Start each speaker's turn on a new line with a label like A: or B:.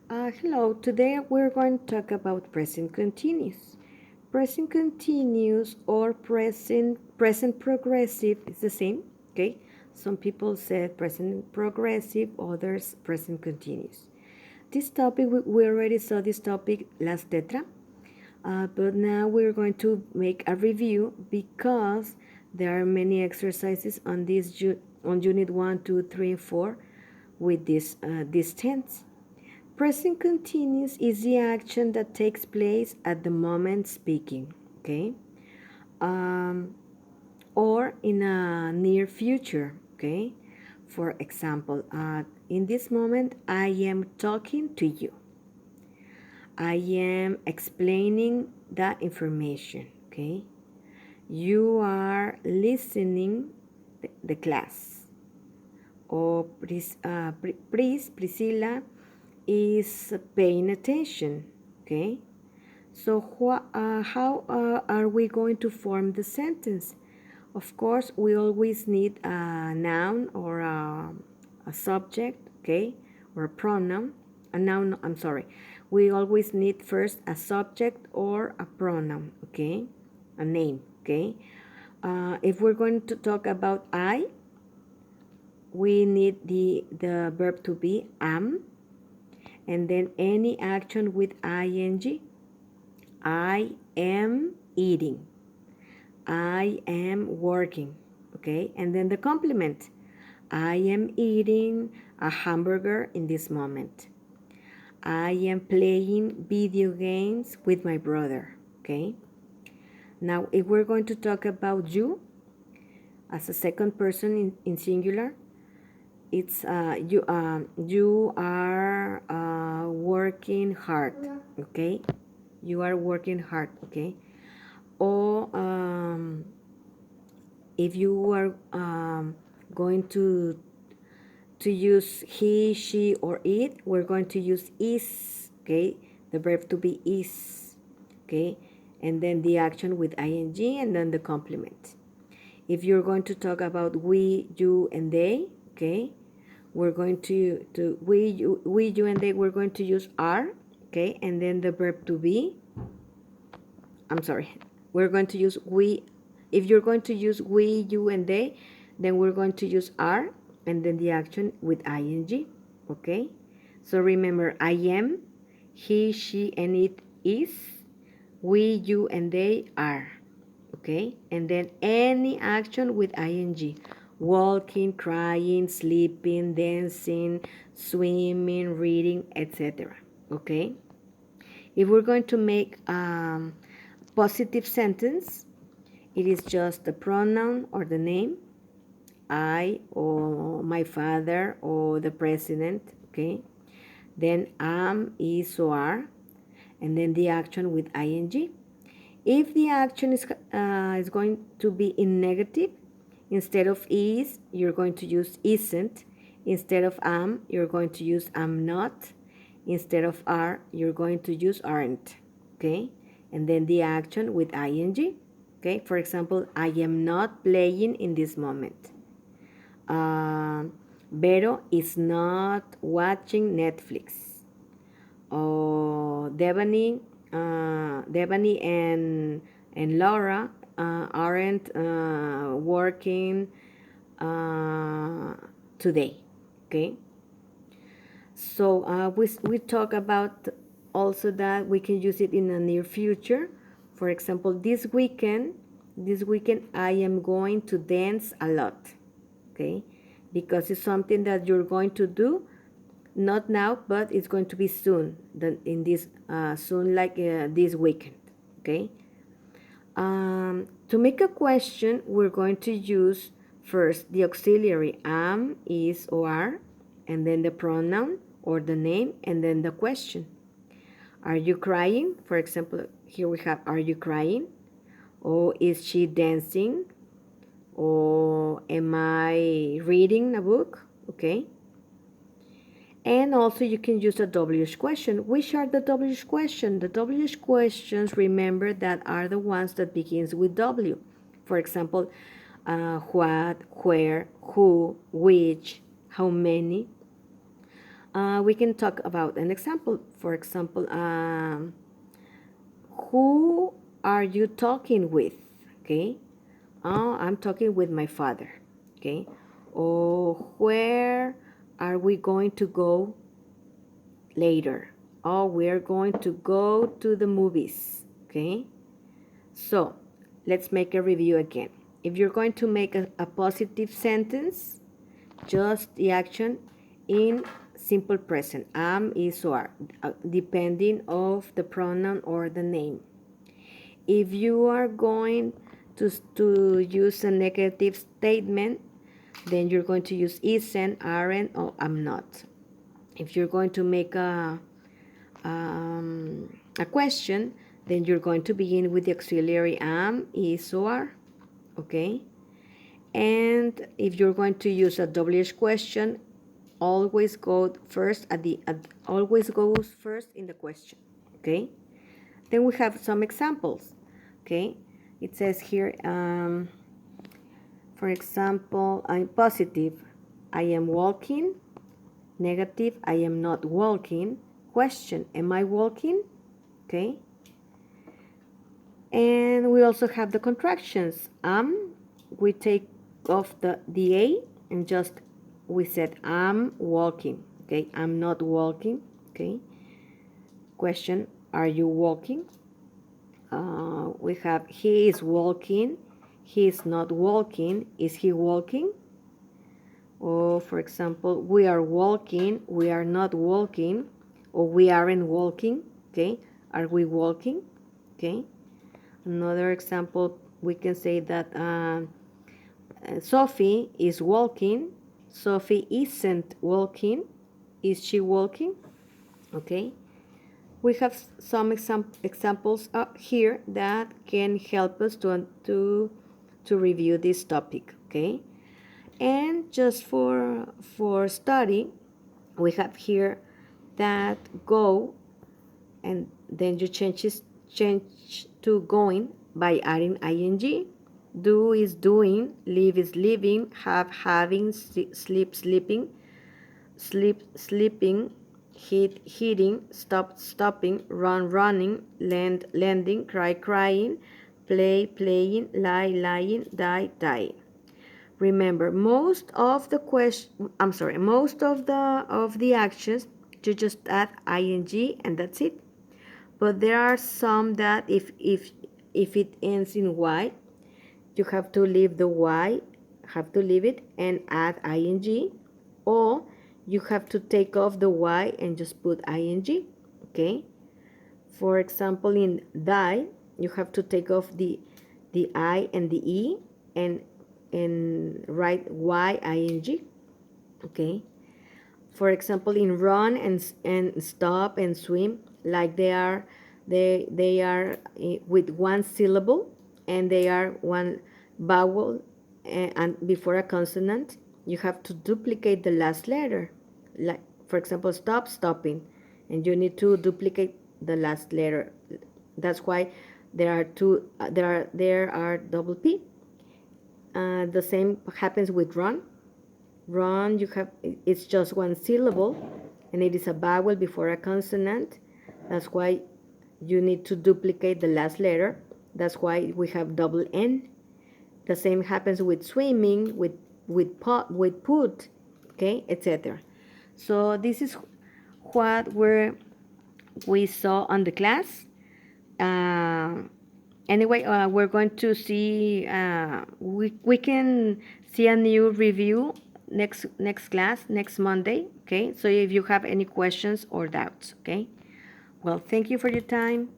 A: Hello, today we're going to talk about present continuous. Present continuous or present progressive is the same, okay? Some people said present progressive, others present continuous. This topic, we already saw this topic last tetra, but now we're going to make a review because there are many exercises on on unit 1, 2, 3, and 4 with this tense. Present continuous is the action that takes place at the moment speaking, okay? Um, or in a near future, okay? For example, in this moment, I am talking to you. I am explaining that information, okay? You are listening the class. Or Priscilla is paying attention, okay? So how are we going to form the sentence? Of course, we always need a noun or a subject, okay, or a pronoun. A noun, I'm sorry. We always need first a subject or a pronoun, okay, a name, okay. If we're going to talk about I, we need the verb to be am, and then any action with ing. I am eating. I am working. Okay, and then the complement. I am eating a hamburger in this moment. I am playing video games with my brother. Okay, now if we're going to talk about you as a second person in singular, it's you are working hard. Okay, you are working hard. Okay, or if you are going to use he, she, or it, we're going to use is, okay, the verb to be is, okay, and then the action with ing, and then the complement. If you're going to talk about we, you, and they, okay, we're going to we, you, and they, we're going to use are, okay, and then the verb to be, I'm sorry, we're going to use we. If you're going to use we, you, and they, then we're going to use are, and then the action with ing, okay? So remember, I am, he, she, and it is, we, you, and they are, okay? And then any action with ing, walking, crying, sleeping, dancing, swimming, reading, etc., okay? If we're going to make positive sentence, it is just the pronoun or the name, I or my father or the president, okay? Then am, is, or are, and then the action with ing. If the action is going to be in negative, instead of is, you're going to use isn't. Instead of am, you're going to use am not. Instead of are, you're going to use aren't, okay? And then the action with ing, okay? For example, I am not playing in this moment. Vero is not watching Netflix. Oh, Devani and Laura aren't working today. Okay. So we talk about also that we can use it in the near future. For example, this weekend I am going to dance a lot. Okay, because it's something that you're going to do, not now, but it's going to be soon. In this soon, like this weekend. Okay. To make a question, we're going to use first the auxiliary am, is, or are, and then the pronoun or the name, and then the question. Are you crying? For example, here we have, are you crying? Or is she dancing? Or am I reading a book? Okay. And also you can use the WH question. Which are the WH questions? The WH questions, remember, that are the ones that begins with W. For example, what, where, who, which, how many. We can talk about an example. For example, who are you talking with? Okay. Oh, I'm talking with my father. Okay. Or where are we going to go later? Oh, we're going to go to the movies. Okay. So let's make a review again. If you're going to make a positive sentence, just the action in simple present, am, is, or are, depending of the pronoun or the name. If you are going to use a negative statement, then you're going to use isn't, aren't, or am not. If you're going to make a question, then you're going to begin with the auxiliary am, is, or are. Okay? And if you're going to use a WH question, always goes first in the question. Okay? Then we have some examples. Okay? It says here, for example, I'm positive, I am walking. Negative, I am not walking. Question, am I walking? Okay. And we also have the contractions. We take off the A and just we said I'm walking. Okay, I'm not walking. Okay. Question, are you walking? We have he is walking. He is not walking. Is he walking? Or for example, we are walking, we are not walking, or we aren't walking. Okay, are we walking? Okay. Another example, we can say that Sophie is walking. Sophie isn't walking. Is she walking? Okay. We have some examples here that can help us to review this topic. Okay. And just for study, we have here that go, and then you change to going by adding ing. Do is doing, live is living, have having, sleep sleeping, sleep sleeping, hit hitting, stop stopping, run running, lend lending, cry crying, play playing, lie lying, die dying. Remember, most of the actions you just add ing and that's it. But there are some that if it ends in y, you have to leave the y, have to leave it and add ing, or you have to take off the y and just put ing. Okay. For example, in die, you have to take off the I and the E and write ing. Okay. For example, in run and stop and swim, like they are with one syllable and they are one vowel and before a consonant, you have to duplicate the last letter. Like for example, stop stopping, and you need to duplicate the last letter. That's why there are double P. The same happens with run. Run, it's just one syllable and it is a vowel before a consonant. That's why you need to duplicate the last letter. That's why we have double N. The same happens with swimming, with put, okay, etc. So this is what we saw on the class. Anyway, we're going to see, we can see a new review next class, next Monday, okay? So if you have any questions or doubts, okay? Well, thank you for your time.